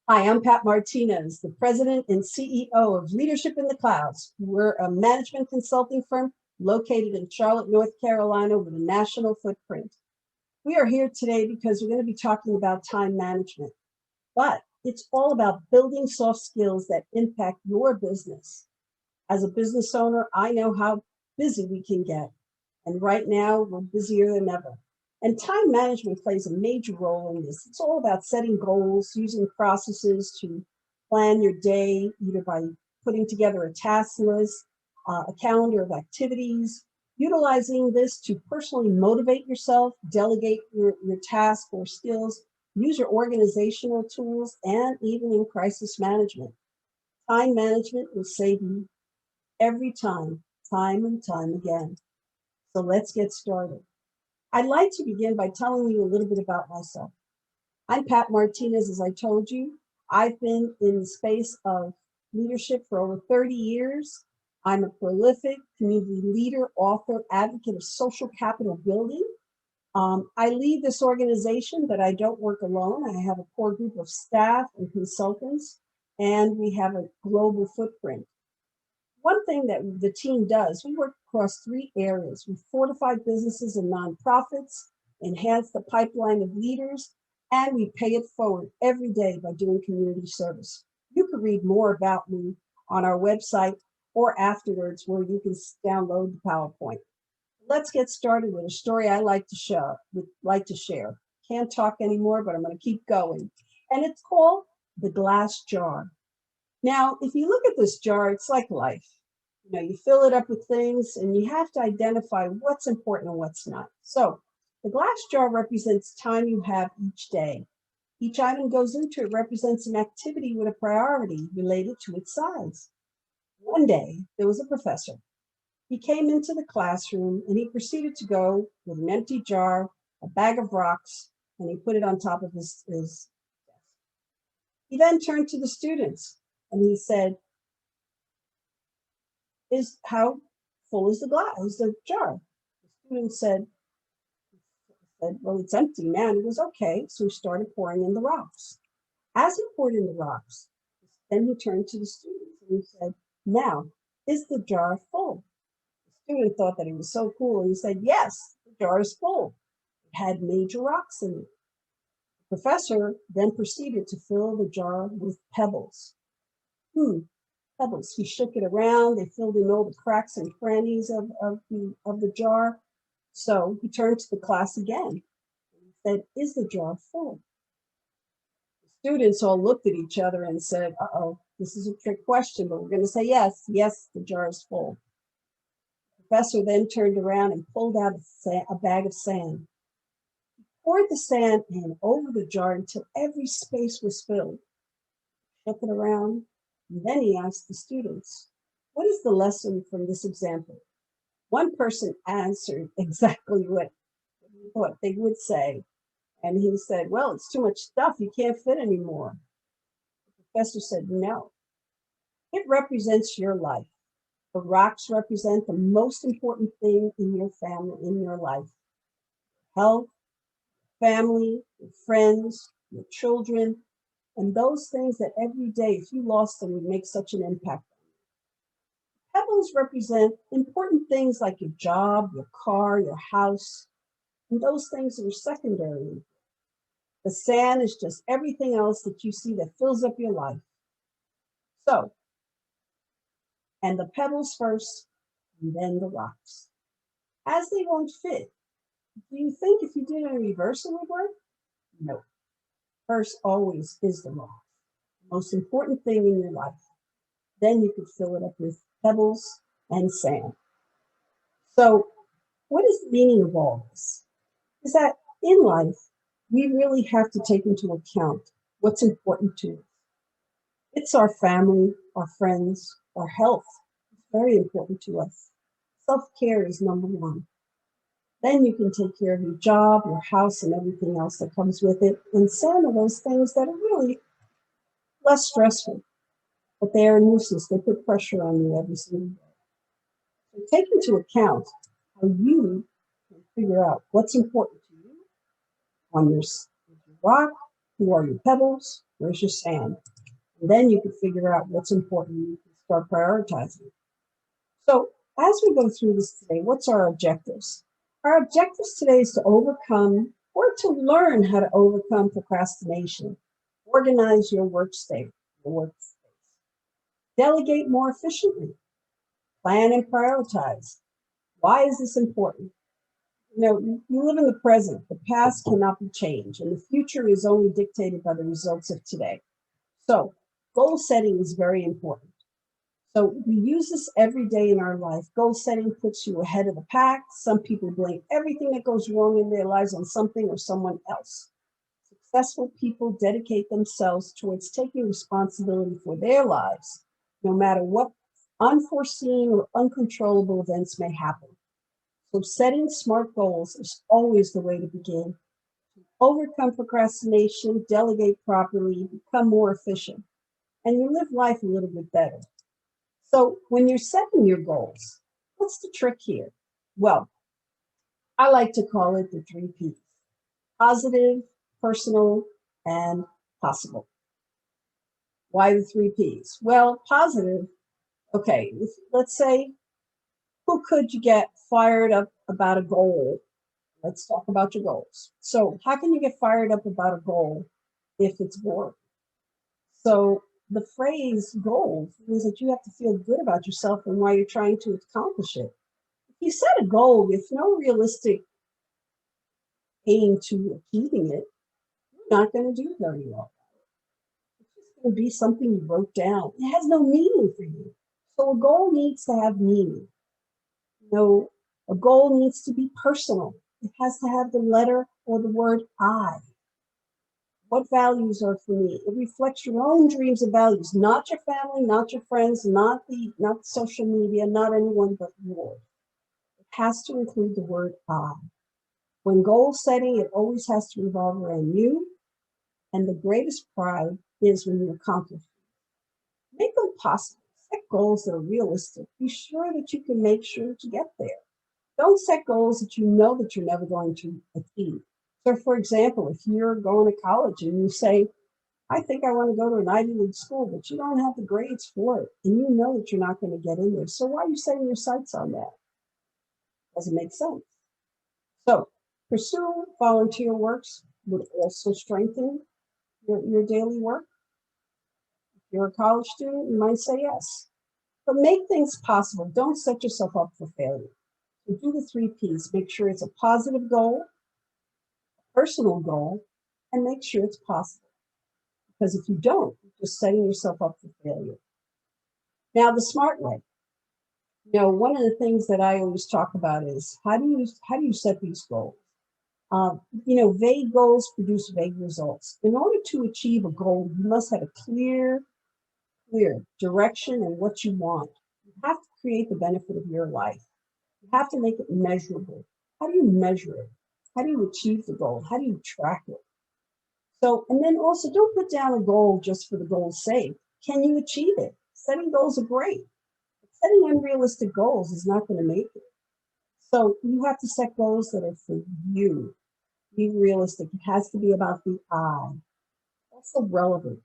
Hi, I'm Pat Martinez, the president and CEO of Leadership in the Clouds. We're a management consulting firm located in Charlotte, North Carolina, with a national footprint. We are here today because we're going to be talking about time management, but it's all about building soft skills that impact your business. As a business owner, I know how busy we can get, and right now we're busier than ever. And time management plays a major role in this. It's all about setting goals, using processes to plan your day, either by putting together a task list, a calendar of activities, utilizing this to personally motivate yourself, delegate your task or skills, use your organizational tools, and even in crisis management. Time management will save you every time and time again. So let's get started. I'd like to begin by telling you a little bit about myself. I'm Pat Martinez, as I told you. I've been in the space of leadership for over 30 years. I'm a prolific community leader, author, advocate of social capital building. I lead this organization, but I don't work alone. I have a core group of staff and consultants, and we have a global footprint. One thing that the team does, we work across three areas. We fortify businesses and nonprofits, enhance the pipeline of leaders, and we pay it forward every day by doing community service. You can read more about me on our website or afterwards where you can download the PowerPoint. Let's get started with a story I like to share. Can't talk anymore, but I'm going to keep going. And it's called The Glass Jar. Now, if you look at this jar, it's like life. You fill it up with things and you have to identify what's important and what's not. So the glass jar represents time you have each day. Each item goes into it represents an activity with a priority related to its size. One day, there was a professor. He came into the classroom and he proceeded to go with an empty jar, a bag of rocks, and he put it on top of his desk. He then turned to the students and he said, how full is the jar? The student said, well, it's empty now. And he goes, okay. So he started pouring in the rocks. As he poured in the rocks, then he turned to the students and he said, now, is the jar full? The student thought that he was so cool. He said, yes, the jar is full. It had major rocks in it. The professor then proceeded to fill the jar with pebbles. Pebbles. He shook it around. They filled in all the cracks and crannies of the jar. So he turned to the class again and said, is the jar full? The students all looked at each other and said, uh-oh, this is a trick question, but we're going to say yes, the jar is full. The professor then turned around and pulled out a bag of sand. He poured the sand in over the jar until every space was filled. Shook it around, and then he asked the students, what is the lesson from this example? One person answered exactly what he thought they would say. And he said, well, it's too much stuff. You can't fit anymore. The professor said, no, it represents your life. The rocks represent the most important thing in your family, in your life. Health, family, your friends, your children, and those things that every day, if you lost them, would make such an impact. Pebbles represent important things like your job, your car, your house, and those things are secondary. The sand is just everything else that you see that fills up your life. So, and the pebbles first, and then the rocks. As they won't fit, do you think if you did it in reverse it would work? No. First always is the rock. The most important thing in your life. Then you could fill it up with pebbles and sand. So, what is the meaning of all this? Is that in life, we really have to take into account what's important to us. It's our family, our friends, our health. It's very important to us. Self-care is number one. Then you can take care of your job, your house, and everything else that comes with it. And some of those things that are really less stressful, but they are a nuisance. They put pressure on you every single day. So take into account how you can figure out what's important to you on your rock Who are your pebbles? Where's your sand? And then you can figure out what's important. You can start prioritizing. So as we go through this today, what's our objectives? Our objectives today is to overcome or to learn how to overcome procrastination. Organize your workspace, delegate more efficiently, plan and prioritize. Why is this important? You live in the present. The past cannot be changed, and the future is only dictated by the results of today. So goal setting is very important. So we use this every day in our life. Goal setting puts you ahead of the pack. Some people blame everything that goes wrong in their lives on something or someone else. Successful people dedicate themselves towards taking responsibility for their lives, no matter what unforeseen or uncontrollable events may happen. So setting smart goals is always the way to begin. Overcome procrastination, delegate properly, become more efficient, and you live life a little bit better. So when you're setting your goals, what's the trick here? Well, I like to call it the 3 Ps: positive, personal, and possible. Why the 3 Ps? Well, positive, okay, let's say, who could you get fired up about a goal? Let's talk about your goals. So how can you get fired up about a goal if it's boring? So the phrase goals means that you have to feel good about yourself and why you're trying to accomplish it. If you set a goal with no realistic aim to achieving it, you're not going to do very well. It's just going to be something you wrote down. It has no meaning for you. So a goal needs to have meaning. A goal needs to be personal. It has to have the letter or the word I. What values are for me? It reflects your own dreams and values, not your family, not your friends, not social media, not anyone but yours. It has to include the word I. When goal setting, it always has to revolve around you, and the greatest pride is when you accomplish it. Make them possible. Set goals that are realistic. Be sure that you can make sure to get there. Don't set goals that you know that you're never going to achieve. So for example, if you're going to college and you say, I think I want to go to an Ivy League school, but you don't have the grades for it, and you know that you're not going to get in there. So why are you setting your sights on that? Doesn't make sense. So pursue volunteer works would also strengthen your daily work. If you're a college student, you might say yes. But make things possible. Don't set yourself up for failure. So do the 3 Ps. Make sure it's a positive goal, a personal goal, and make sure it's possible. Because if you don't, you're just setting yourself up for failure. Now, the smart way. One of the things that I always talk about is how do you set these goals? Vague goals produce vague results. In order to achieve a goal, you must have a clear direction and what you want. You have to create the benefit of your life. You have to make it measurable. How do you measure it? How do you achieve the goal? How do you track it? So, and then also don't put down a goal just for the goal's sake. Can you achieve it? Setting goals are great. But setting unrealistic goals is not going to make it. So you have to set goals that are for you. Be realistic. It has to be about the I. Also relevant.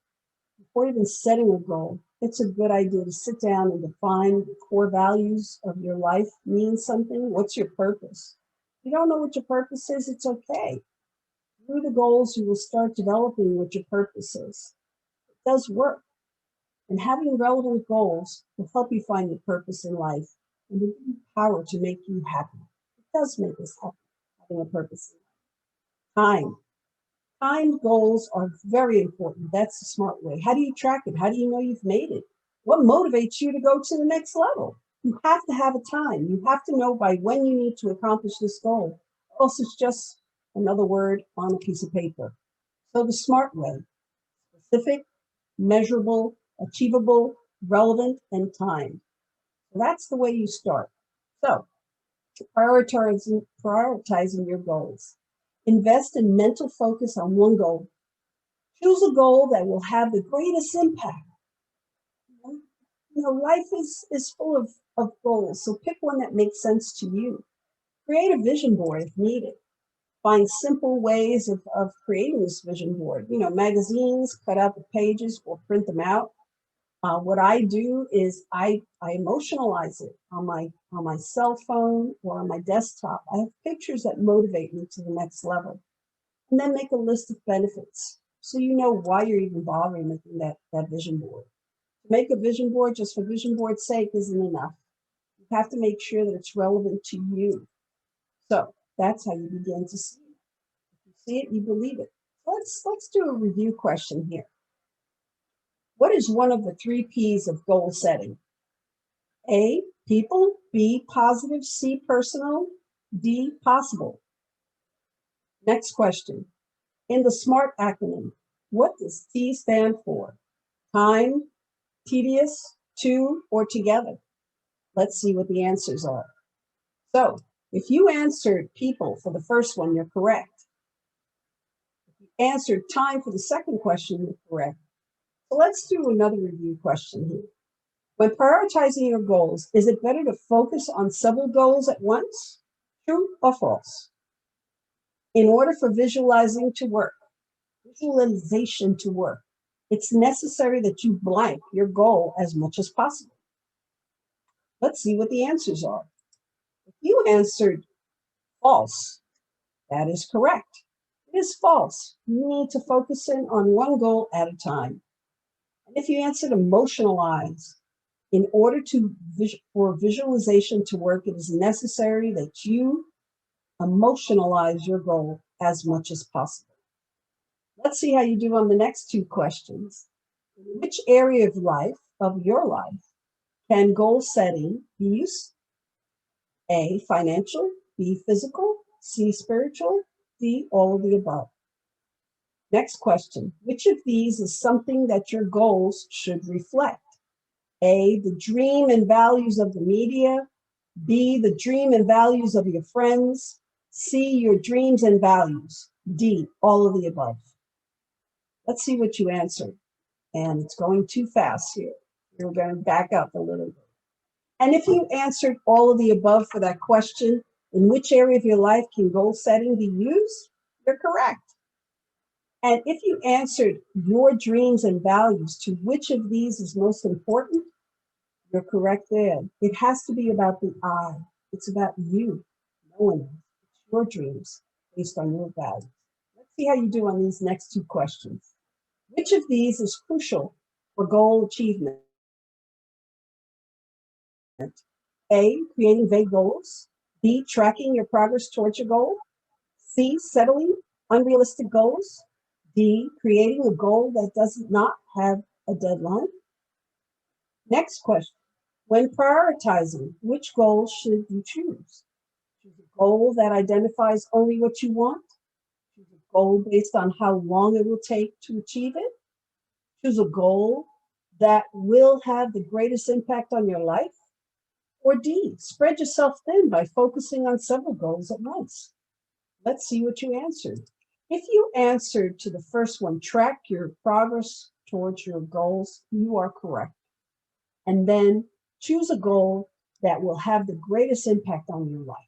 Before even setting a goal, it's a good idea to sit down and define the core values of your life. Means something. What's your purpose? If you don't know what your purpose is, it's okay. Through the goals, you will start developing what your purpose is. It does work. And having relevant goals will help you find your purpose in life and will give you power to make you happy. It does make us happy, having a purpose in life. Timed goals are very important. That's the smart way. How do you track it? How do you know you've made it? What motivates you to go to the next level? You have to have a time. You have to know by when you need to accomplish this goal. Else it's just another word on a piece of paper. So the smart way: specific, measurable, achievable, relevant, and timed. So that's the way you start. So prioritizing your goals. Invest in mental focus on one goal. Choose a goal that will have the greatest impact. Life is full of goals, so pick one that makes sense to you. Create a vision board if needed. Find simple ways of creating this vision board. You know, magazines, cut out the pages or print them out. What I do is I emotionalize it on my cell phone or on my desktop. I have pictures that motivate me to the next level, and then make a list of benefits so you know why you're even bothering making that vision board. To make a vision board just for vision board's sake isn't enough. You have to make sure that it's relevant to you. So that's how you begin to see it. If you see it, you believe it. Let's do a review question here. What is one of the 3 P's of goal setting? A, people, B, positive, C, personal, D, possible. Next question. In the SMART acronym, what does T stand for? Time, tedious, to, or together? Let's see what the answers are. So if you answered people for the first one, you're correct. If you answered time for the second question, you're correct. So let's do another review question here. When prioritizing your goals, is it better to focus on several goals at once? True or false? In order for visualization to work, it's necessary that you blank your goal as much as possible. Let's see what the answers are. If you answered false, that is correct. It is false. You need to focus in on one goal at a time. And if you answered emotionalize, in order for visualization to work, it is necessary that you emotionalize your goal as much as possible. Let's see how you do on the next 2 questions. In which area of your life, can goal setting be used? A, financial, B, physical, C, spiritual, D, all of the above. Next question. Which of these is something that your goals should reflect? A, the dream and values of the media, B, the dream and values of your friends, C, your dreams and values, D, all of the above. Let's see what you answered. And it's going too fast here. We're going to back up a little bit. And if you answered all of the above for that question, in which area of your life can goal setting be used? You're correct. And if you answered your dreams and values, to which of these is most important? You're correct there. It has to be about the I. It's about you. No one else. It's your dreams based on your values. Let's see how you do on these next 2 questions. Which of these is crucial for goal achievement? A, creating vague goals. B, tracking your progress towards your goal. C, settling unrealistic goals. D, creating a goal that does not have a deadline. Next question. When prioritizing, which goal should you choose? Choose a goal that identifies only what you want. Choose a goal based on how long it will take to achieve it. Choose a goal that will have the greatest impact on your life. Or D, spread yourself thin by focusing on several goals at once. Let's see what you answered. If you answered to the first one, track your progress towards your goals, you are correct. And then choose a goal that will have the greatest impact on your life.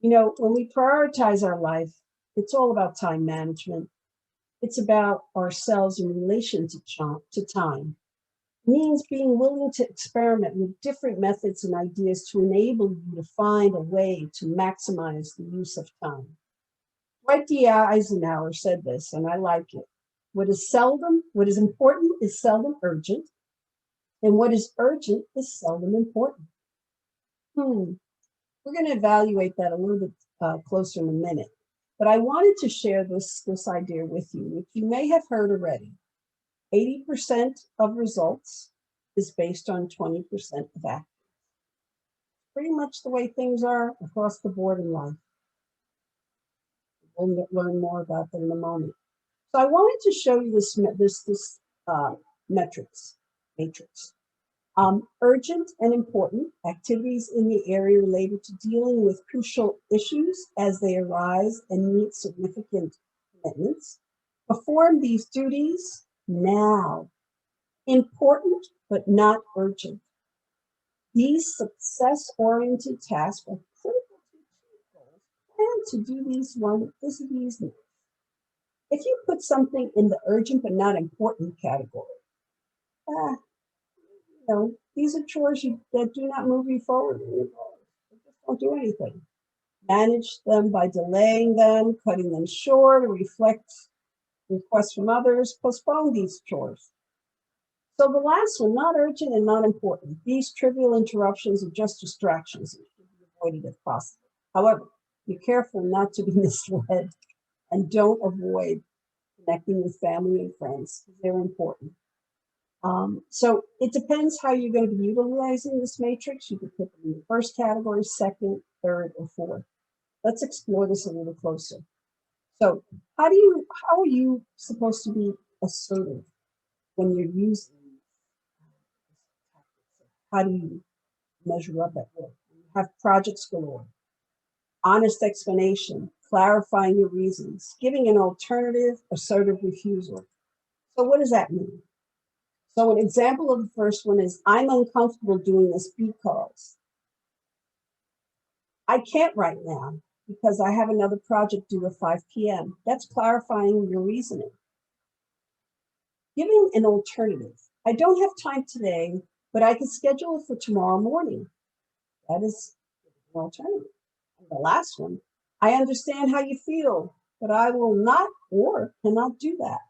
You know, when we prioritize our life, it's all about time management. It's about ourselves in relation to time. It means being willing to experiment with different methods and ideas to enable you to find a way to maximize the use of time. Dwight D. Eisenhower said this, and I like it. What is important is seldom urgent, and what is urgent is seldom important. We're going to evaluate that a little bit closer in a minute. But I wanted to share this idea with you, which you may have heard already. 80% of results is based on 20% of actions. Pretty much the way things are across the board in life. We'll learn more about that in a moment. So I wanted to show you this matrix. Urgent and important activities in the area related to dealing with crucial issues as they arise and meet significant commitments. Perform these duties now. Important, but not urgent. These success-oriented tasks are critical to achieve goals plan to do these these. If you put something in the urgent but not important category, uh, these are chores that do not move you forward in your goals. They just don't do anything. Manage them by delaying them, cutting them short, or reflect requests from others. Postpone these chores. So the last one, not urgent and not important. These trivial interruptions are just distractions and should be avoided if possible. However, be careful not to be misled and don't avoid connecting with family and friends because they're important. So it depends how you're going to be utilizing this matrix. You could put them in the first category, second, third, or fourth. Let's explore this a little closer. So how are you supposed to be assertive when you're using tactics? How do you measure up at work? You have projects galore, honest explanation, clarifying your reasons, giving an alternative, assertive refusal. So what does that mean? So an example of the first one is, I'm uncomfortable doing this because I can't right now because I have another project due at 5 p.m. That's clarifying your reasoning. Giving an alternative. I don't have time today, but I can schedule it for tomorrow morning. That is an alternative. And the last one, I understand how you feel, but I will not or cannot do that.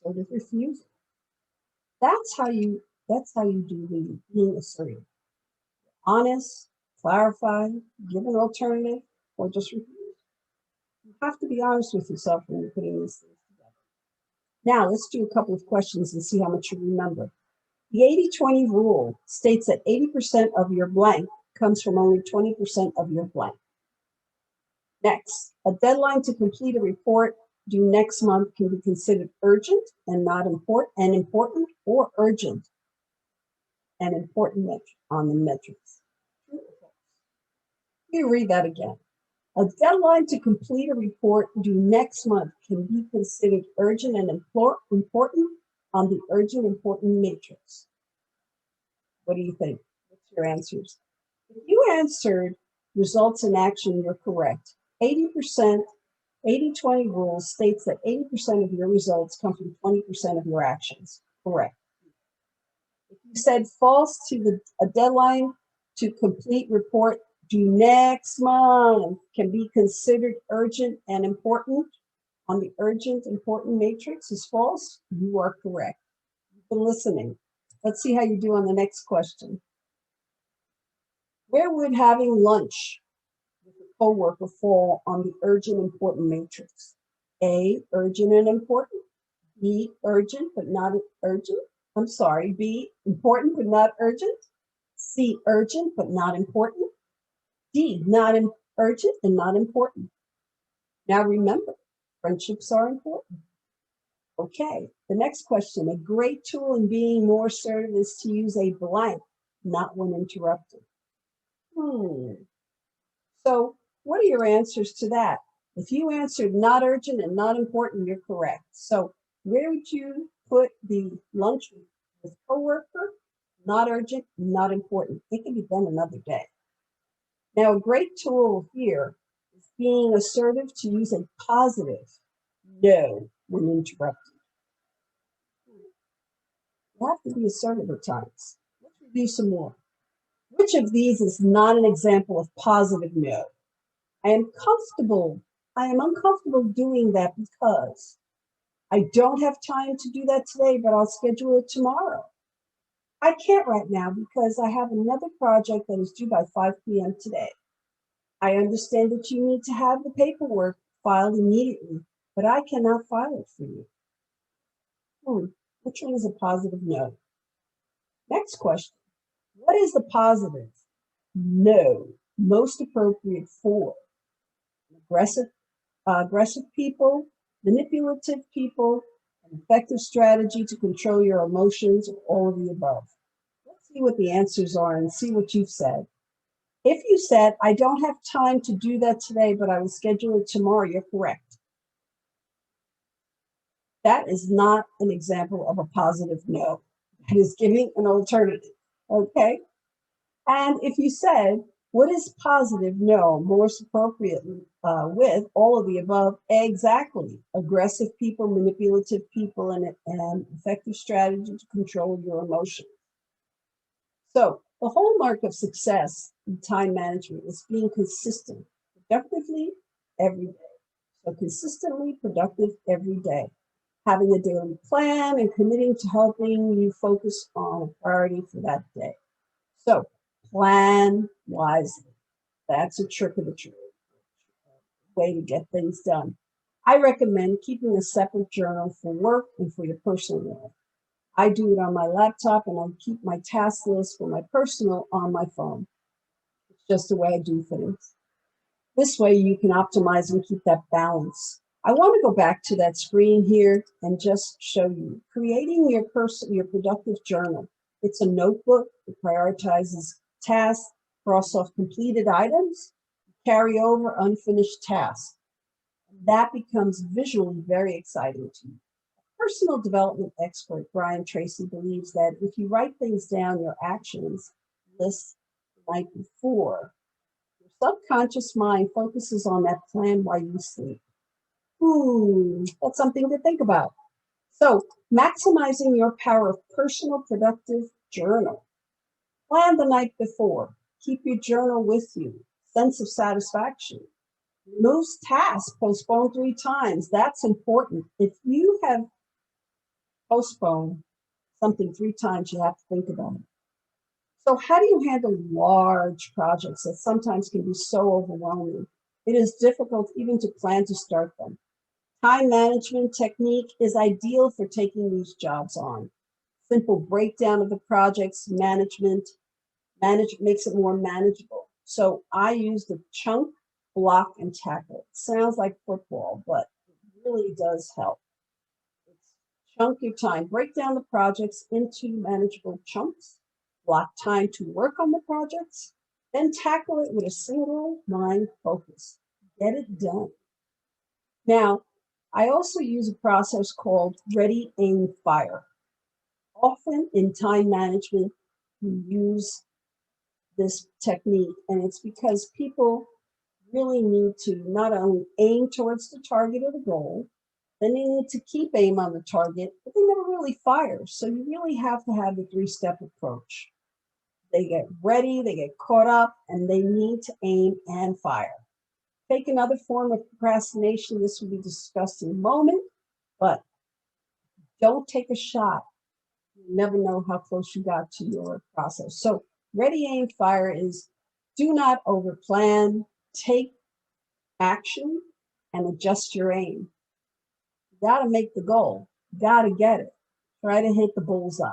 Assertive refusal. That's how you do being assertive. Honest, clarify, give an alternative, or just refuse. You have to be honest with yourself when you're putting these things together. Now, let's do a couple of questions and see how much you remember. The 80-20 rule states that 80% of your blank comes from only 20% of your blank. Next, a deadline to complete a report due next month can be considered urgent and not important, or urgent and important on the metrics. You read that again. A deadline to complete a report due next month can be considered urgent and important on the urgent important matrix. What do you think? What's your answers? If you answered results in action, you're correct. 80%, 80-20 rule states that 80% of your results come from 20% of your actions. Correct. If you said false to a deadline to complete report due next month can be considered urgent and important on the urgent important matrix is false, you are correct. You've been listening. Let's see how you do on the next question. Where would having lunch with a coworker fall on the urgent important matrix? A, urgent and important. B, urgent but not urgent. I'm sorry, B, important but not urgent. C, urgent but not important. D, not urgent and not important. Now remember, friendships are important. Okay, the next question. A great tool in being more assertive is to use a blank, not when interrupted. So what are your answers to that? If you answered not urgent and not important, you're correct. So where would you put the lunch with coworker? Not urgent, not important. It can be done another day. Now, a great tool here is being assertive to use a positive no when interrupted. You have to be assertive at times. Let's review some more. Which of these is not an example of positive no? I am uncomfortable doing that because I don't have time to do that today, but I'll schedule it tomorrow. I can't right now because I have another project that is due by 5 p.m. today. I understand that you need to have the paperwork filed immediately, but I cannot file it for you. Which one is a positive no? Next question. What is the positive no most appropriate for? Aggressive people, manipulative people, an effective strategy to control your emotions, or all of the above. Let's see what the answers are and see what you've said. If you said, I don't have time to do that today, but I will schedule it tomorrow, you're correct. That is not an example of a positive no. That is giving an alternative, okay? And if you said, What is positive? No. Most appropriate with all of the above? Exactly. Aggressive people, manipulative people, and an effective strategy to control your emotions. So the hallmark of success in time management is being consistent, productively every day. So consistently productive every day. Having a daily plan and committing to helping you focus on a priority for that day. So plan wisely. That's a trick of the trade, way to get things done. I recommend keeping a separate journal for work and for your personal life. I do it on my laptop and I keep my task list for my personal on my phone. It's just the way I do things. This way you can optimize and keep that balance. I want to go back to that screen here and just show you creating your productive journal. It's a notebook that prioritizes tasks, cross off completed items, carry over unfinished tasks. That becomes visually very exciting to you. Personal development expert Brian Tracy believes that if you write things down, your actions list the night before, your subconscious mind focuses on that plan while you sleep. That's something to think about. So, maximizing your power of personal productive journal. Plan the night before. Keep your journal with you. Sense of satisfaction. Most tasks postponed 3 times. That's important. If you have postponed something 3 times, you have to think about it. So how do you handle large projects that sometimes can be so overwhelming? It is difficult even to plan to start them. Time management technique is ideal for taking these jobs on. Simple breakdown of the project's manage makes it more manageable. So I use the chunk, block, and tackle. It sounds like football, but it really does help. It's chunk your time. Break down the projects into manageable chunks. Block time to work on the projects. Then tackle it with a single mind focus. Get it done. Now, I also use a process called ready, aim, fire. Often in time management, we use this technique, and it's because people really need to not only aim towards the target or the goal, then they need to keep aim on the target, but they never really fire. So you really have to have the 3-step approach. They get ready, they get caught up, and they need to aim and fire. Take another form of procrastination. This will be discussed in a moment, but don't take a shot. You never know how close you got to your process. So ready, aim, fire is do not overplan, take action, and adjust your aim. You got to make the goal. You got to get it. Try to hit the bullseye.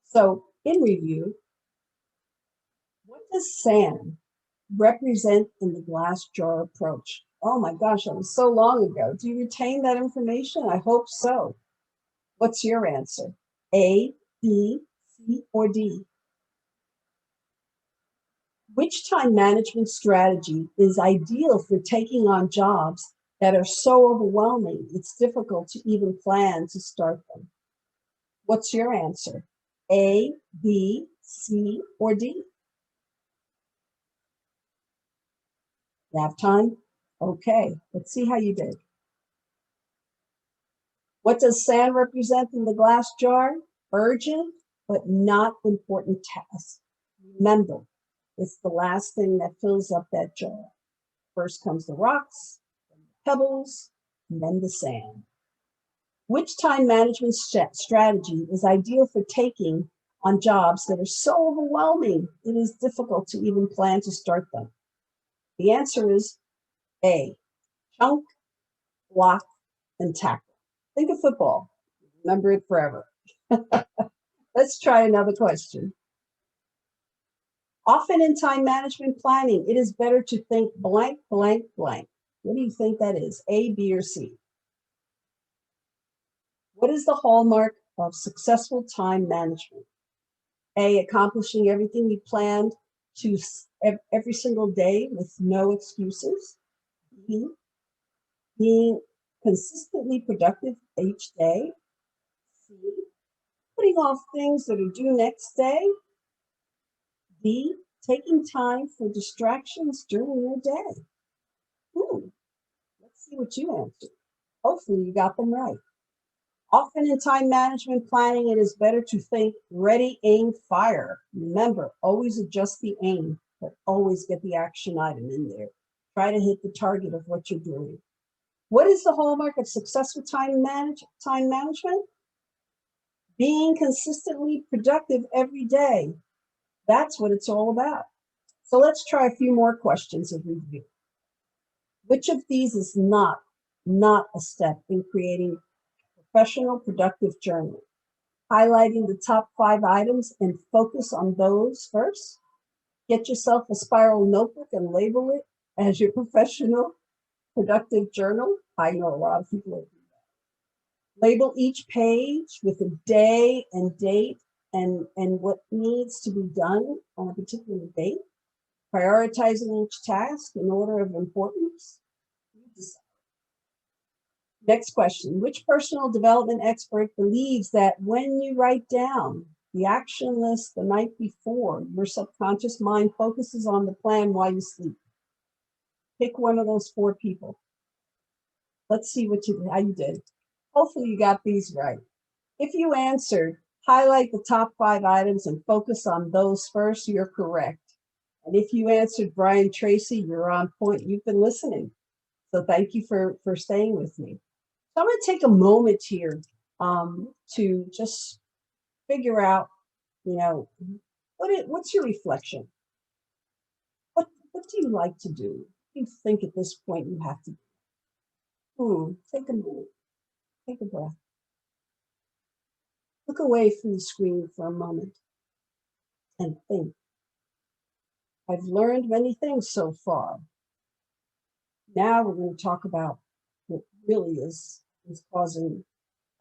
So in review, what does SAM represent in the glass jar approach? Oh my gosh, that was so long ago. Do you retain that information? I hope so. What's your answer? A, B, C, or D? Which time management strategy is ideal for taking on jobs that are so overwhelming it's difficult to even plan to start them? What's your answer? A, B, C, or D? You have time? Okay, let's see how you did. What does SAM represent in the glass jar? Urgent, but not important tasks. Remember, it's the last thing that fills up that jar. First comes the rocks, then the pebbles, and then the sand. Which time management strategy is ideal for taking on jobs that are so overwhelming it is difficult to even plan to start them? The answer is A, chunk, block, and tackle. Think of football. Remember it forever. Let's try another question. Often in time management planning, it is better to think blank, blank, blank. What do you think that is? A, B, or C? What is the hallmark of successful time management? A, accomplishing everything you planned to every single day with no excuses. B, being consistently productive each day. C, putting off things that are due next day. D, taking time for distractions during your day. Let's see what you answered. Hopefully you got them right. Often in time management planning, it is better to think ready, aim, fire. Remember, always adjust the aim, but always get the action item in there. Try to hit the target of what you're doing. What is the hallmark of successful time management? Being consistently productive every day. That's what it's all about. So let's try a few more questions of review. Which of these is not a step in creating a professional productive journal? Highlighting the top 5 items and focus on those first. Get yourself a spiral notebook and label it as your professional productive journal. I know a lot of people do that. Label each page with a day and date and what needs to be done on a particular date. Prioritizing each task in order of importance. Next question, which personal development expert believes that when you write down the action list the night before, your subconscious mind focuses on the plan while you sleep? Pick one of those 4 people. Let's see how you did. Hopefully you got these right. If you answered, highlight the top 5 items and focus on those first, you're correct. And if you answered Brian Tracy, you're on point. You've been listening. So thank you for staying with me. So I'm going to take a moment here to just figure out, what's your reflection? What do you like to do? What do you think at this point you have to do? Take a minute. Take a breath. Look away from the screen for a moment and think. I've learned many things so far. Now we're going to talk about what really is causing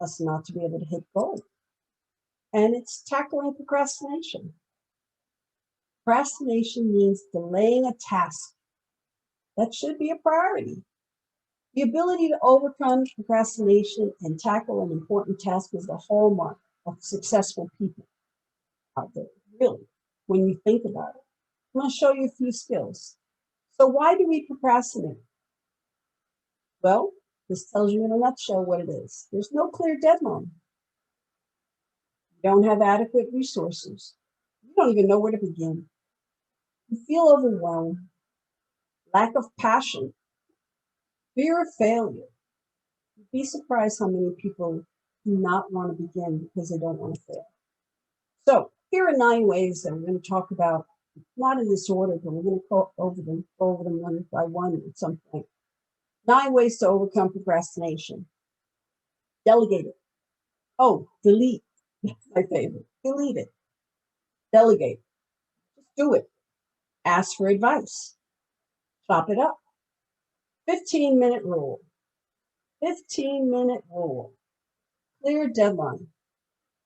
us not to be able to hit goals. And it's tackling procrastination. Procrastination means delaying a task that should be a priority. The ability to overcome procrastination and tackle an important task is the hallmark of successful people out there, really, when you think about it. I'm going to show you a few skills. So why do we procrastinate? Well, this tells you in a nutshell what it is. There's no clear deadline. You don't have adequate resources. You don't even know where to begin. You feel overwhelmed, lack of passion, fear of failure. You'd be surprised how many people do not want to begin because they don't want to fail. So here are 9 ways that we're going to talk about, not in this order, but we're going to go over them one by one at some point. 9 ways to overcome procrastination. Delegate it. Oh, delete. That's my favorite. Delete it. Delegate. Just do it. Ask for advice. Chop it up. 15-minute rule. 15-minute rule. Clear deadline.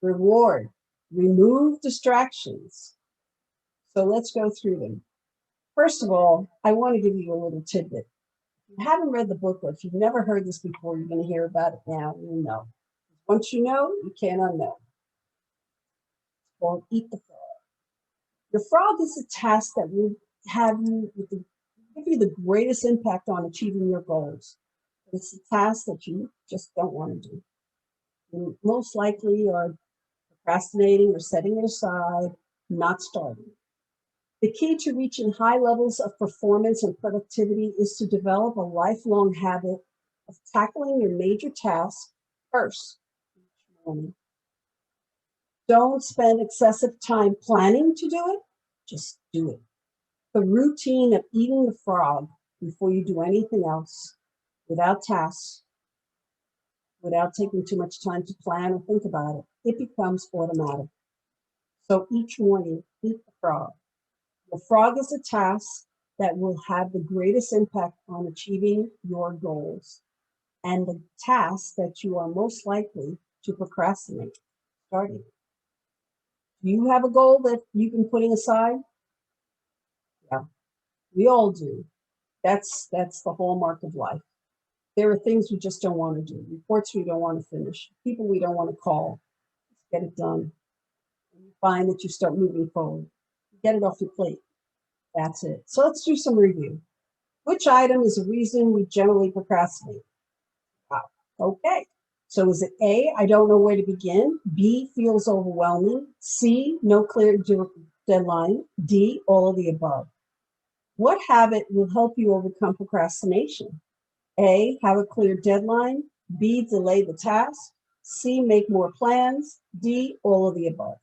Reward. Remove distractions. So let's go through them. First of all, I want to give you a little tidbit. If you haven't read the book, or if you've never heard this before, you're going to hear about it now. You know. Once you know, you can't unknow. It's called Eat the Frog. Your frog is a task that will give you the greatest impact on achieving your goals. It's a task that you just don't want to do. You most likely are procrastinating or setting it aside, not starting. The key to reaching high levels of performance and productivity is to develop a lifelong habit of tackling your major tasks first each morning. Don't spend excessive time planning to do it, just do it. The routine of eating the frog before you do anything else, without tasks, without taking too much time to plan or think about it, it becomes automatic. So each morning, eat the frog. The frog is a task that will have the greatest impact on achieving your goals and the task that you are most likely to procrastinate starting. Do you have a goal that you've been putting aside? Yeah, we all do. That's the hallmark of life. There are things we just don't want to do, reports we don't want to finish, people we don't want to call. Let's get it done. And you find that you start moving forward. Get it off your plate. That's it. So let's do some review. Which item is a reason we generally procrastinate? Wow. Okay. So is it A, I don't know where to begin? B, feels overwhelming? C, no clear deadline? D, all of the above? What habit will help you overcome procrastination? A, have a clear deadline. B, delay the task. C, make more plans. D, all of the above.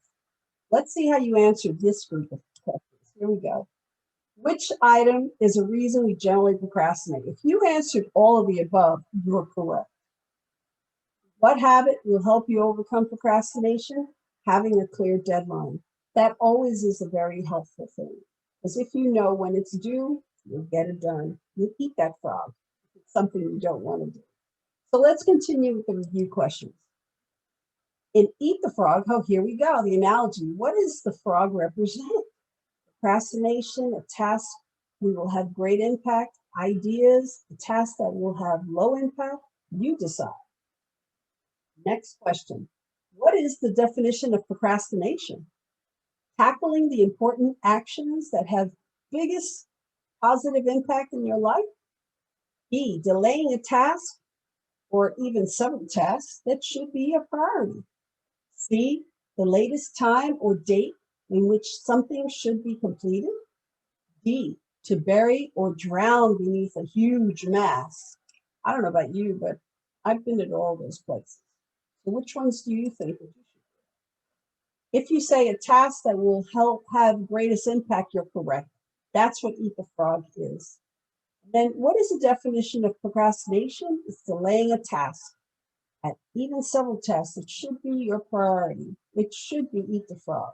Let's see how you answered this group of questions. Here we go. Which item is a reason we generally procrastinate? If you answered all of the above, you're correct. What habit will help you overcome procrastination? Having a clear deadline. That always is a very helpful thing. Because if you know when it's due, you'll get it done. You'll eat that frog. It's something you don't want to do. So let's continue with the review questions. In Eat the Frog, oh, here we go, the analogy. What does the frog represent? Procrastination, a task we will have great impact, ideas, a task that will have low impact, you decide. Next question. What is the definition of procrastination? Tackling the important actions that have biggest positive impact in your life? B, delaying a task or even several tasks that should be a priority. C, the latest time or date in which something should be completed. D, to bury or drown beneath a huge mass. I don't know about you, but I've been at all those places. So which ones do you think that you should do? If you say a task that will help have greatest impact, you're correct. That's what Eat the Frog is. Then what is the definition of procrastination? It's delaying a task at even several tasks that should be your priority. It should be Eat the Frog.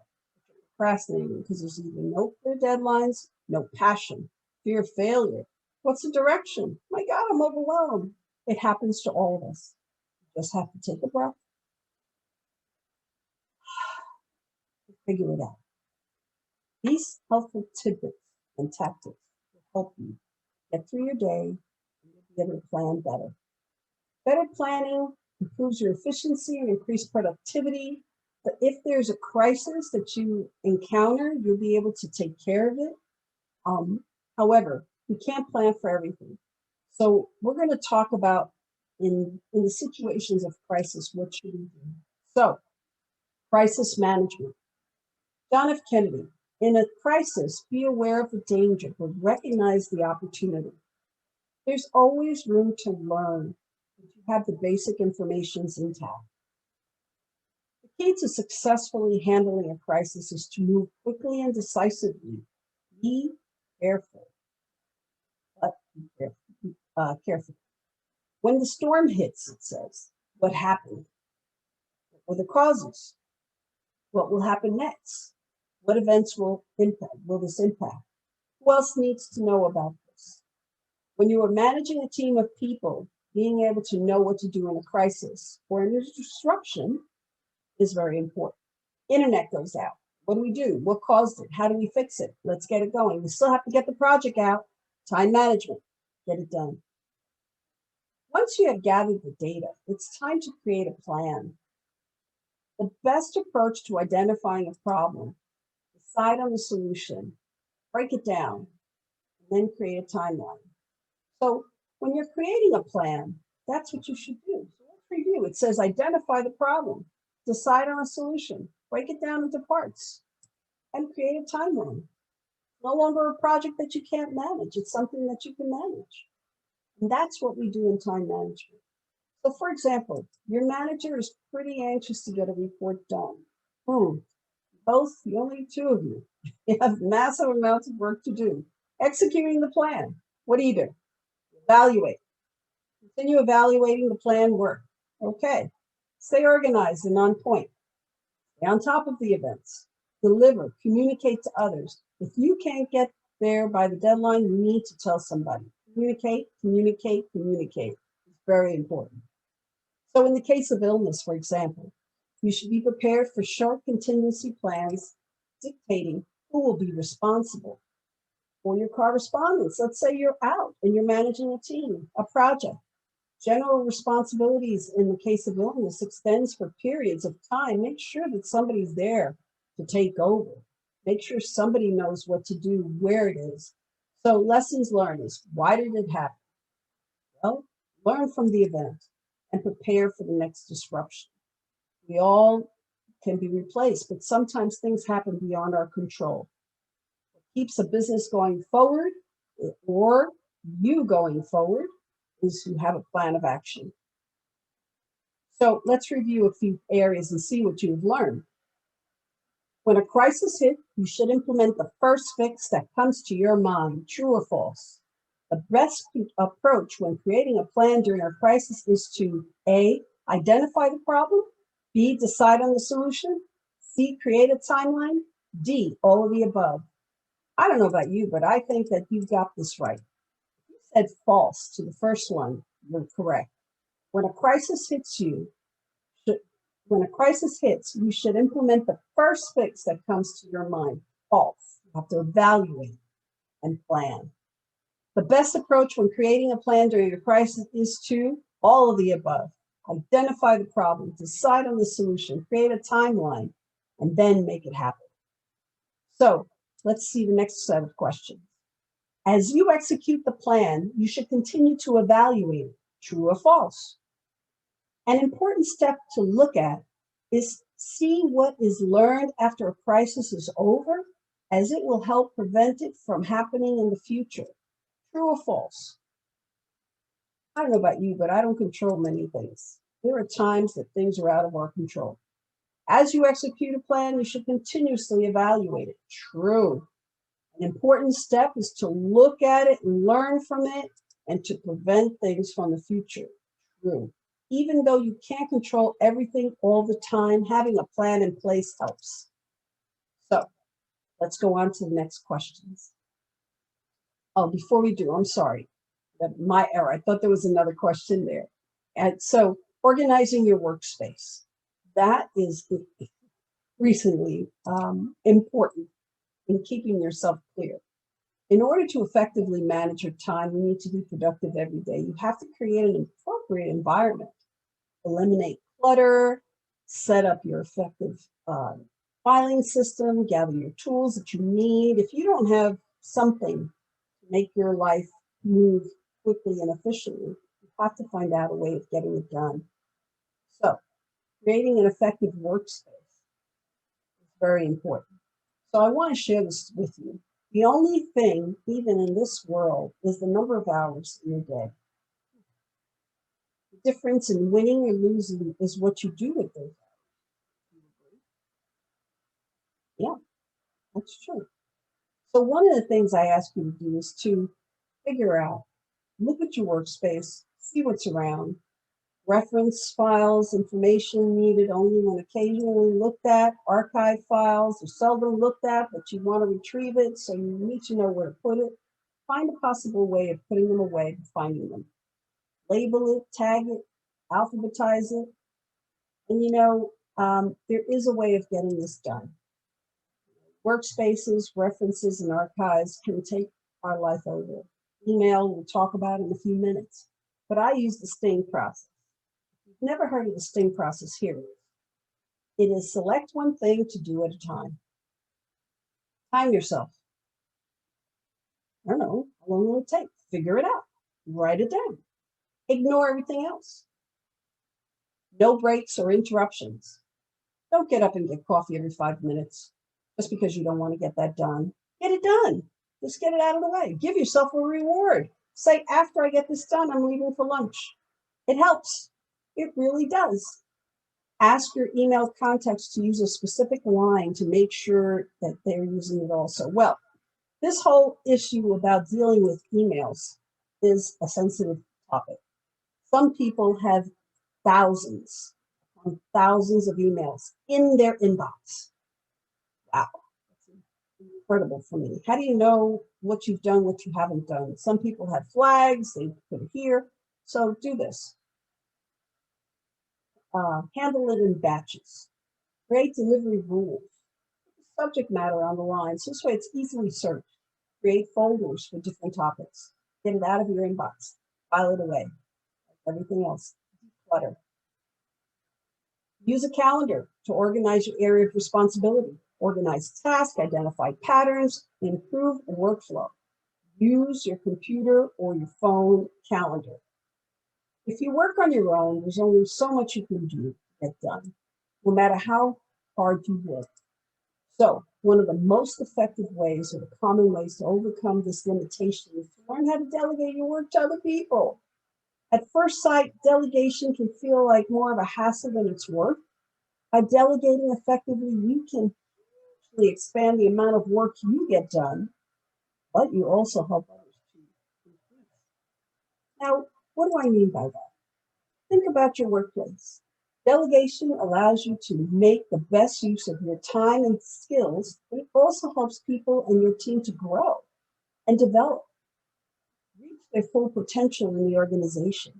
Procrastinating because there's either no clear deadlines, no passion, fear of failure. What's the direction? My God, I'm overwhelmed. It happens to all of us. You just have to take a breath, figure it out. These helpful tidbits and tactics will help you get through your day and you'll be able to plan better. Better planning improves your efficiency and increase productivity. But if there's a crisis that you encounter, you'll be able to take care of it. However, we can't plan for everything. So we're going to talk about in the situations of crisis, what should we do? So, crisis management. John F. Kennedy, in a crisis, be aware of the danger, but recognize the opportunity. There's always room to learn if you have the basic information intact. The key to successfully handling a crisis is to move quickly and decisively. Be careful, but be careful. When the storm hits, it says, what happened? What were the causes? What will happen next? What events will this impact? Who else needs to know about this? When you are managing a team of people, being able to know what to do in a crisis or in a disruption is very important. Internet goes out. What do we do? What caused it? How do we fix it? Let's get it going. We still have to get the project out. Time management, get it done. Once you have gathered the data, it's time to create a plan. The best approach to identifying a problem, decide on the solution, break it down, and then create a timeline. So when you're creating a plan, that's what you should do. So let's review. It says identify the problem, decide on a solution, break it down into parts, and create a timeline. No longer a project that you can't manage. It's something that you can manage. And that's what we do in time management. So for example, your manager is pretty anxious to get a report done. Both, the only two of you, you have massive amounts of work to do. Executing the plan. What do? Evaluate. Continue evaluating the plan work. Okay. Stay organized and on point. Stay on top of the events. Deliver. Communicate to others. If you can't get there by the deadline, you need to tell somebody. Communicate, communicate, communicate. It's very important. So in the case of illness, for example, you should be prepared for short contingency plans dictating who will be responsible for your correspondence. Let's say you're out and you're managing a team, a project. General responsibilities in the case of illness extends for periods of time. Make sure that somebody's there to take over. Make sure somebody knows what to do, where it is. So lessons learned is, why did it happen? Well, learn from the event and prepare for the next disruption. We all can be replaced, but sometimes things happen beyond our control. What keeps a business going forward, or you going forward, is you have a plan of action. So let's review a few areas and see what you've learned. When a crisis hits, you should implement the first fix that comes to your mind, true or false. The best approach when creating a plan during a crisis is to A, identify the problem, B, decide on the solution, C, create a timeline, D, all of the above. I don't know about you, but I think that you've got this right. You said false to the first one, you're correct. When a crisis hits you, when a crisis hits, you should implement the first fix that comes to your mind. False. You have to evaluate and plan. The best approach when creating a plan during a crisis is to all of the above. Identify the problem, decide on the solution, create a timeline, and then make it happen. So let's see the next set of questions. As you execute the plan, you should continue to evaluate it, true or false. An important step to look at is see what is learned after a crisis is over, as it will help prevent it from happening in the future. True or false? I don't know about you, but I don't control many things. There are times that things are out of our control. As you execute a plan, you should continuously evaluate it. True. An important step is to look at it and learn from it and to prevent things from the future. True. Even though you can't control everything all the time, having a plan in place helps. So let's go on to the next questions. Oh, before we do, I'm sorry. My error. I thought there was another question there. And so organizing your workspace. That is recently important in keeping yourself clear. In order to effectively manage your time, you need to be productive every day. You have to create an appropriate environment. Eliminate clutter, set up your effective filing system, gather your tools that you need. If you don't have something to make your life move quickly and efficiently, you have to find out a way of getting it done. So creating an effective workspace is very important. So I want to share this with you. The only thing, even in this world, is the number of hours in your day. The difference in winning or losing is what you do with those hours. Yeah, that's true. So one of the things I ask you to do is to figure out, look at your workspace, see what's around, reference files, information needed only when occasionally looked at, archive files are seldom looked at, but you want to retrieve it, so you need to know where to put it. Find a possible way of putting them away and finding them. Label it, tag it, alphabetize it. And there is a way of getting this done. Workspaces, references, and archives can take our life over. Email, we'll talk about in a few minutes. But I use the STING process. If you've never heard of the STING process, here it is. It is select one thing to do at a time. Time yourself. I don't know, how long will it take? Figure it out. Write it down. Ignore everything else. No breaks or interruptions. Don't get up and get coffee every 5 minutes just because you don't want to get that done. Get it done. Just get it out of the way. Give yourself a reward. Say, after I get this done, I'm leaving for lunch. It helps. It really does. Ask your email contacts to use a specific line to make sure that they're using it also. Well, this whole issue about dealing with emails is a sensitive topic. Some people have thousands upon thousands of emails in their inbox. Wow, that's incredible for me. How do you know what you've done, what you haven't done? Some people have flags, they put it here. So do this. Handle it in batches. Create delivery rules. Subject matter on the line. So this way it's easily searched. Create folders for different topics. Get it out of your inbox. File it away. Like everything else. Declutter. Use a calendar to organize your area of responsibility. Organize tasks, identify patterns, improve workflow. Use your computer or your phone calendar. If you work on your own, there's only so much you can do to get done, no matter how hard you work. So one of the most effective ways or the common ways to overcome this limitation is to learn how to delegate your work to other people. At first sight, delegation can feel like more of a hassle than it's worth. By delegating effectively, you can actually expand the amount of work you get done, but you also help others to increase. Now, what do I mean by that? Think about your workplace. Delegation allows you to make the best use of your time and skills, but it also helps people in your team to grow and develop, reach their full potential in the organization.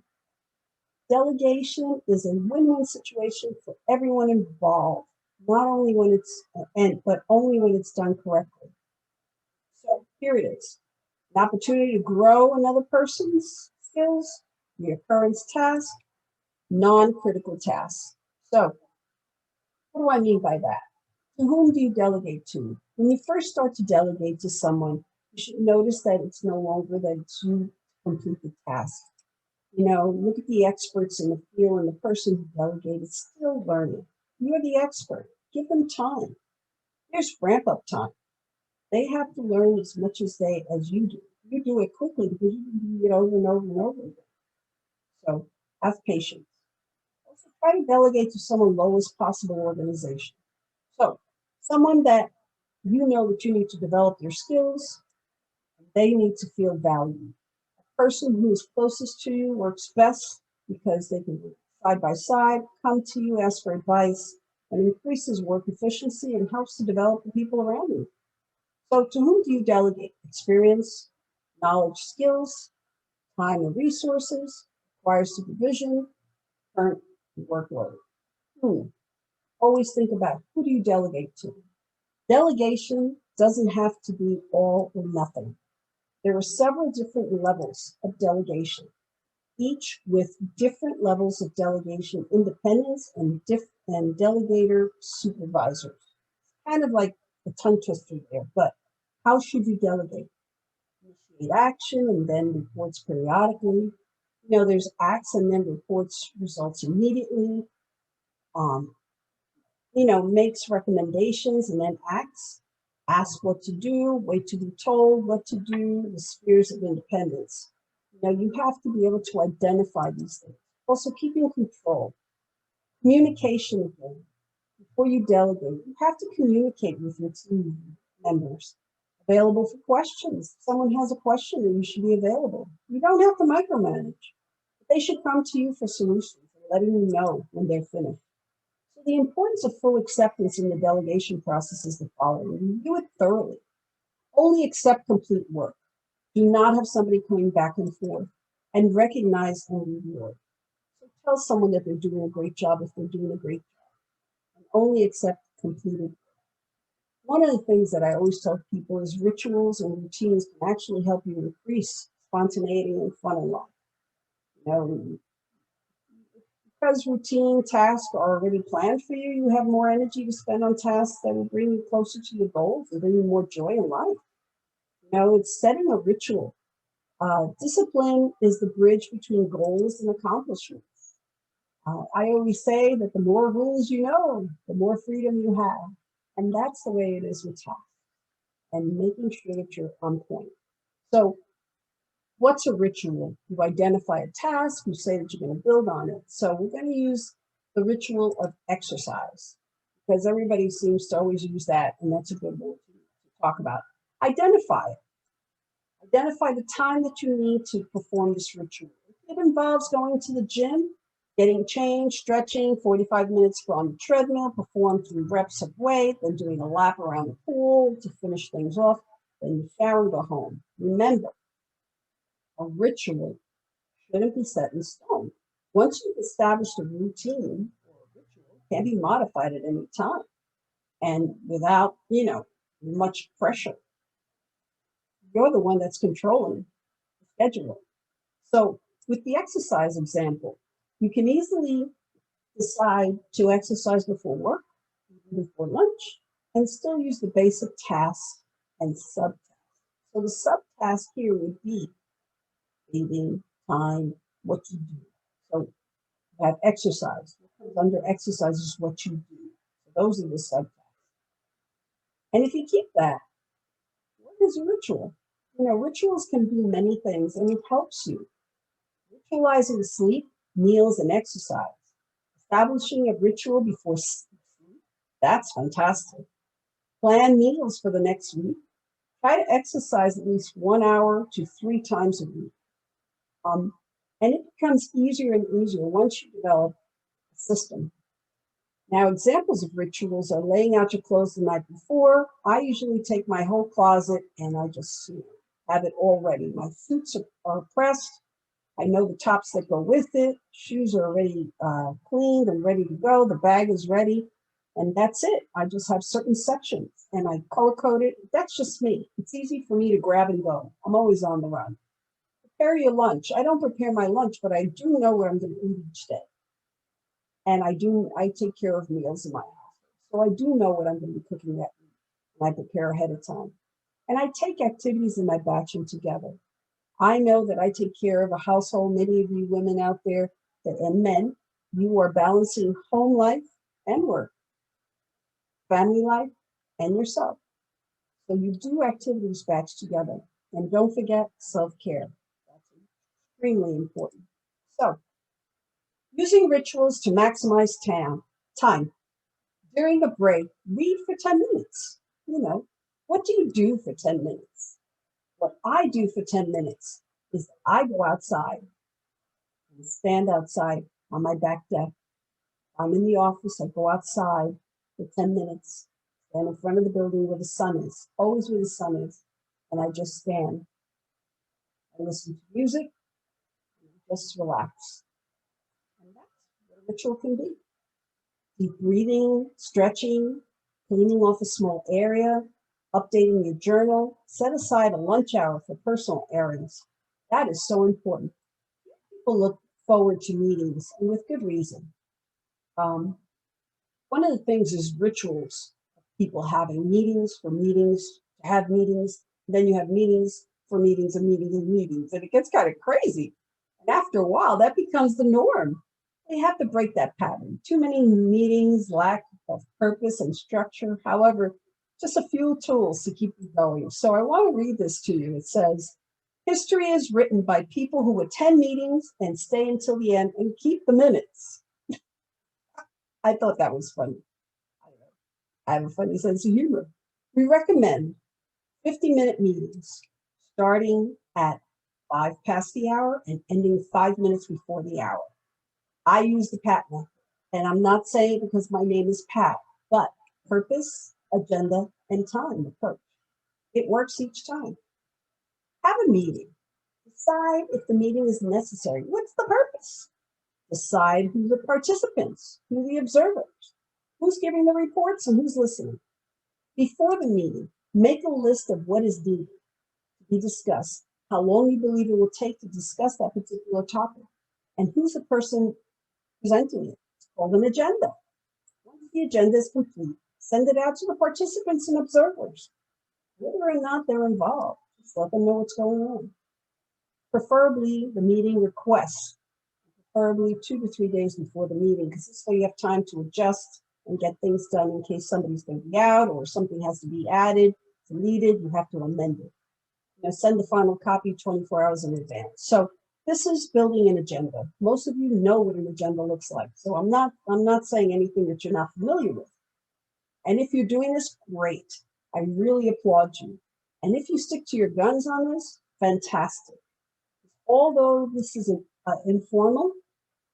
Delegation is a win-win situation for everyone involved, not only when but only when it's done correctly. So here it is, an opportunity to grow another person's skills, reoccurrence task, non-critical tasks. So what do I mean by that? To whom do you delegate to? When you first start to delegate to someone, you should notice that it's no longer that it's you complete the task. Look at the experts in the field, and the person who delegated is still learning. You're the expert. Give them time. There's ramp up time. They have to learn as much as you do. You do it quickly because you can do it over and over and over again. So have patience. Also try to delegate to someone lowest possible organization. So someone that you know that you need to develop their skills, they need to feel valued. A person who is closest to you works best because they can work side by side, come to you, ask for advice, and increases work efficiency and helps to develop the people around you. So to whom do you delegate? Experience, knowledge, skills, time and resources, requires supervision, current workload. Always think about who do you delegate to? Delegation doesn't have to be all or nothing. There are several different levels of delegation, each with different levels of delegation independence and delegator supervisors. Kind of like a tongue twister there, but how should you delegate? Initiate action and then reports periodically. There's acts and then reports results immediately. Makes recommendations and then acts, ask what to do, wait to be told what to do, the spheres of independence. You have to be able to identify these things. Also, keeping control. Communication again. Before you delegate, you have to communicate with your team members. Available for questions. If someone has a question, then you should be available. You don't have to micromanage. But they should come to you for solutions and letting you know when they're finished. So the importance of full acceptance in the delegation process is the following. Review it thoroughly. Only accept complete work. Do not have somebody coming back and forth, and recognize and reward. So tell someone that they're doing a great job if they're doing a great job, and only accept completed work. One of the things that I always tell people is rituals and routines can actually help you increase spontaneity and fun in life. You know, because routine tasks are already planned for you, you have more energy to spend on tasks that will bring you closer to your goals and bring you more joy in life. It's setting a ritual. Discipline is the bridge between goals and accomplishments. I always say that the more rules you know, the more freedom you have. And that's the way it is with tasks and making sure that you're on point. So what's a ritual? You identify a task, you say that you're going to build on it. So we're going to use the ritual of exercise because everybody seems to always use that, and that's a good one to talk about. Identify it. Identify the time that you need to perform this ritual. If it involves going to the gym, getting changed, stretching, 45 minutes on the treadmill, perform 3 reps of weight, then doing a lap around the pool to finish things off, then you shower and go home. Remember, a ritual shouldn't be set in stone. Once you've established a routine or a ritual, it can be modified at any time and without, much pressure. You're the one that's controlling the schedule. So with the exercise example, you can easily decide to exercise before work, before lunch, and still use the basic tasks and subtasks. So the subtask here would be eating, time, what you do. So you have exercise. What comes under exercise is what you do. So those are the subtasks. And if you keep that, what is a ritual? You know, rituals can be many things, and it helps you. Ritualizing sleep, meals, and exercise. Establishing a ritual before sleep, that's fantastic. Plan meals for the next week. Try to exercise at least 1 hour to 3 times a week. And it becomes easier and easier once you develop a system. Now, examples of rituals are laying out your clothes the night before. I usually take my whole closet and I just have it all ready. My suits are pressed. I know the tops that go with it. Shoes are already cleaned and ready to go. The bag is ready. And that's it. I just have certain sections and I color code it. That's just me. It's easy for me to grab and go. I'm always on the run. Prepare your lunch. I don't prepare my lunch, but I do know what I'm going to eat each day. And I take care of meals in my house. So I do know what I'm going to be cooking that week. And I prepare ahead of time. And I take activities in my batching together. I know that I take care of a household. Many of you women out there and men, you are balancing home life and work, family life, and yourself. So you do activities batch together. And don't forget self-care. That's extremely important. So using rituals to maximize time. During a break, read for 10 minutes. You know, what do you do for 10 minutes? What I do for 10 minutes is I go outside and stand outside on my back deck. I'm in the office, I go outside for 10 minutes, stand in front of the building where the sun is, always where the sun is, and I just stand. I listen to music, and just relax. And that's what a ritual can be. Deep breathing, stretching, cleaning off a small area, updating your journal, set aside a lunch hour for personal errands. That is so important. People look forward to meetings, and with good reason. One of the things is rituals, people having meetings for meetings, to have meetings, then you have meetings for meetings and meetings and meetings, and it gets kind of crazy. And after a while, that becomes the norm. They have to break that pattern. Too many meetings, lack of purpose and structure. However, just a few tools to keep you going. So I want to read this to you. It says, history is written by people who attend meetings and stay until the end and keep the minutes. I thought that was funny. I have a funny sense of humor. We recommend 50-minute meetings starting at 5 past the hour and ending 5 minutes before the hour. I use the PAT method, and I'm not saying it because my name is Pat, but purpose, agenda, and time approach. It works each time. Have a meeting. Decide if the meeting is necessary. What's the purpose? Decide who the participants, who the observers, who's giving the reports, and who's listening. Before the meeting, make a list of what is needed to be discussed, how long you believe it will take to discuss that particular topic, and who's the person presenting it. It's called an agenda. Once the agenda is complete, send it out to the participants and observers. Whether or not they're involved, just let them know what's going on. Preferably the meeting requests, preferably 2 to 3 days before the meeting, because this way you have time to adjust and get things done in case somebody's going to be out or something has to be added, deleted, you have to amend it. You know, send the final copy 24 hours in advance. So this is building an agenda. Most of you know what an agenda looks like. So I'm not saying anything that you're not familiar with. And if you're doing this, great. I really applaud you. And if you stick to your guns on this, fantastic. Although this is informal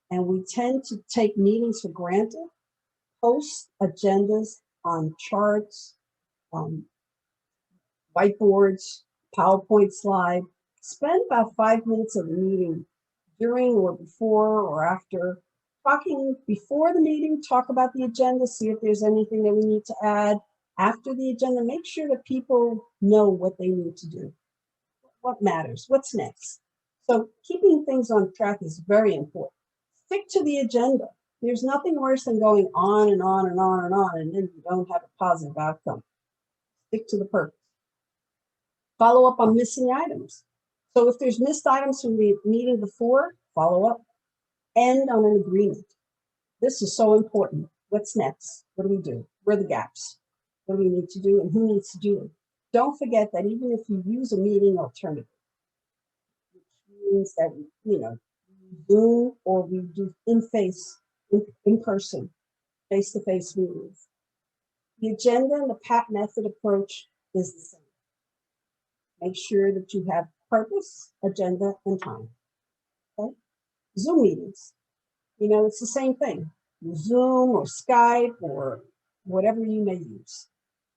and we tend to take meetings for granted, post agendas on charts, whiteboards, PowerPoint slide. Spend about 5 minutes of the meeting during or before or after. Talking before the meeting, talk about the agenda, see if there's anything that we need to add. After the agenda, make sure that people know what they need to do, what matters, what's next. So keeping things on track is very important. Stick to the agenda. There's nothing worse than going on and on and on and on, and then you don't have a positive outcome. Stick to the purpose. Follow up on missing items. So if there's missed items from the meeting before, follow up. End on an agreement. This is so important. What's next? What do we do? Where are the gaps? What do we need to do and who needs to do it? Don't forget that even if you use a meeting alternative, which means that, you know, Zoom or we do in person, face-to-face meetings. The agenda and the PAT method approach is the same. Make sure that you have purpose, agenda, and time. Okay? Zoom meetings, you know, it's the same thing. Zoom or Skype or whatever you may use.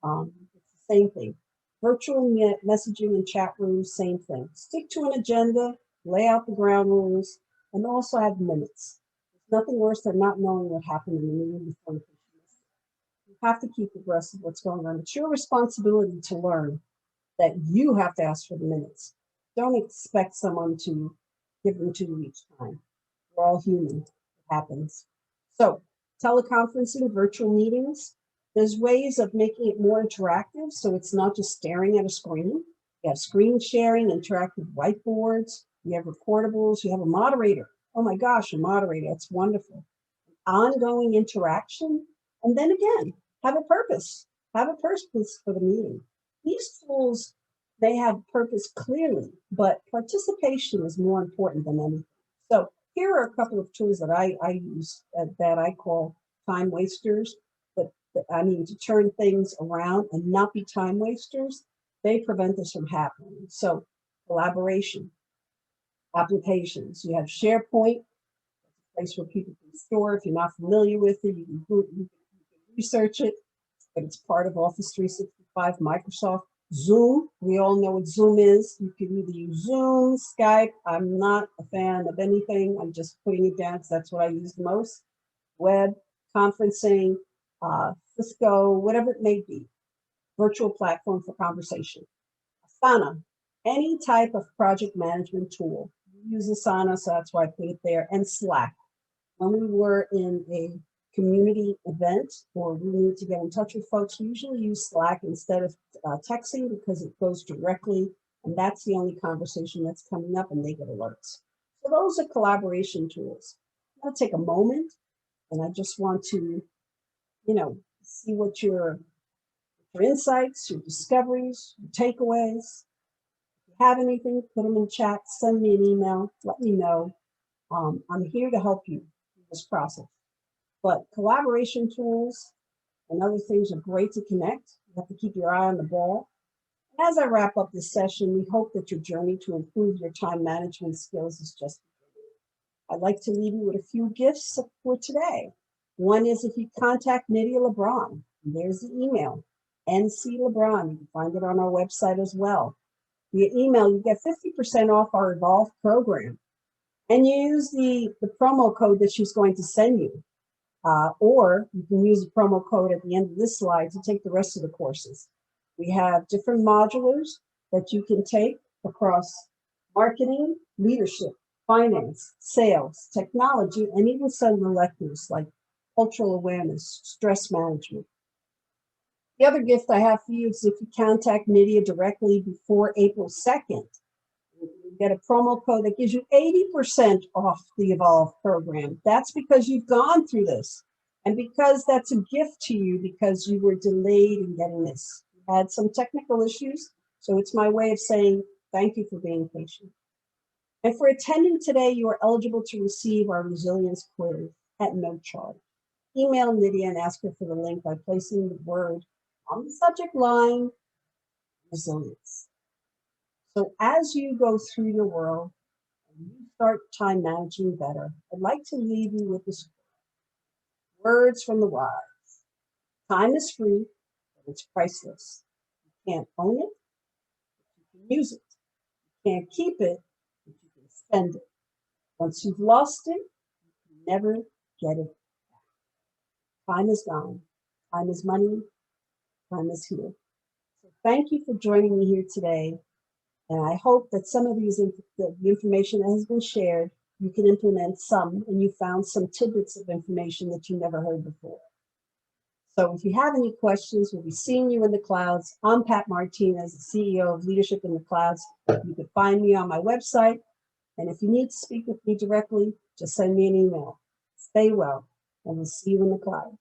It's the same thing. Virtual messaging and chat rooms, same thing. Stick to an agenda, lay out the ground rules, and also have minutes. There's nothing worse than not knowing what happened in the meeting before you miss it. You have to keep abreast of what's going on. It's your responsibility to learn that you have to ask for the minutes. Don't expect someone to give them to you each time. We're all human. It happens. So, teleconferencing, virtual meetings, there's ways of making it more interactive so it's not just staring at a screen. You have screen sharing, interactive whiteboards, you have recordables, you have a moderator. Oh my gosh, a moderator, that's wonderful. Ongoing interaction, and then again, have a purpose. Have a purpose for the meeting. These tools, they have purpose clearly, but participation is more important than anything. So here are a couple of tools that I use that I call time wasters, but I mean to turn things around and not be time wasters. They prevent this from happening. So collaboration, applications. You have SharePoint, a place where people can store. If you're not familiar with it, you can research it, but it's part of Office 365, Microsoft. Zoom, we all know what Zoom is. You can either use Zoom, Skype. I'm not a fan of anything. I'm just putting it down because that's what I use the most. Web, conferencing, Cisco, whatever it may be. Virtual platform for conversation. Asana, any type of project management tool. We use Asana, so that's why I put it there. And Slack. When we were in a community event or we need to get in touch with folks, we usually use Slack instead of texting because it goes directly and that's the only conversation that's coming up and they get alerts. So those are collaboration tools. I'm going to take a moment and I just want to, you know, see what your insights, your discoveries, your takeaways. If you have anything, put them in chat, send me an email, let me know. I'm here to help you in this process. But collaboration tools and other things are great to connect. You have to keep your eye on the ball. And as I wrap up this session, we hope that your journey to improve your time management skills is just beginning. I'd like to leave you with a few gifts for today. One is if you contact Nydia LeBron, there's the email, NC LeBron. You can find it on our website as well. Via email, you get 50% off our Evolve program. And you use the promo code that she's going to send you. Or you can use the promo code at the end of this slide to take the rest of the courses. We have different modulars that you can take across marketing, leadership, finance, sales, technology, and even some electives like cultural awareness, stress management. The other gift I have for you is if you contact Nydia directly before April 2nd, you get a promo code that gives you 80% off the Evolve program. That's because you've gone through this and because that's a gift to you because you were delayed in getting this. You had some technical issues, so it's my way of saying thank you for being patient. And for attending today, you are eligible to receive our resilience quiz at no charge. Email Nydia and ask her for the link by placing the word on the subject line, resilience. So as you go through your world and you start time managing better, I'd like to leave you with this words from the wise. Time is free, but it's priceless. You can't own it, but you can use it. You can't keep it, but you can spend it. Once you've lost it, you can never get it back. Time is gone. Time is money. Time is here. So thank you for joining me here today. And I hope that some of the information that has been shared you can implement some, and you found some tidbits of information that you never heard before. So if you have any questions, we'll be seeing you in the clouds. I'm Pat Martinez, the CEO of Leadership in the Clouds. You can find me on my website. And if you need to speak with me directly, just send me an email. Stay well, and we'll see you in the clouds.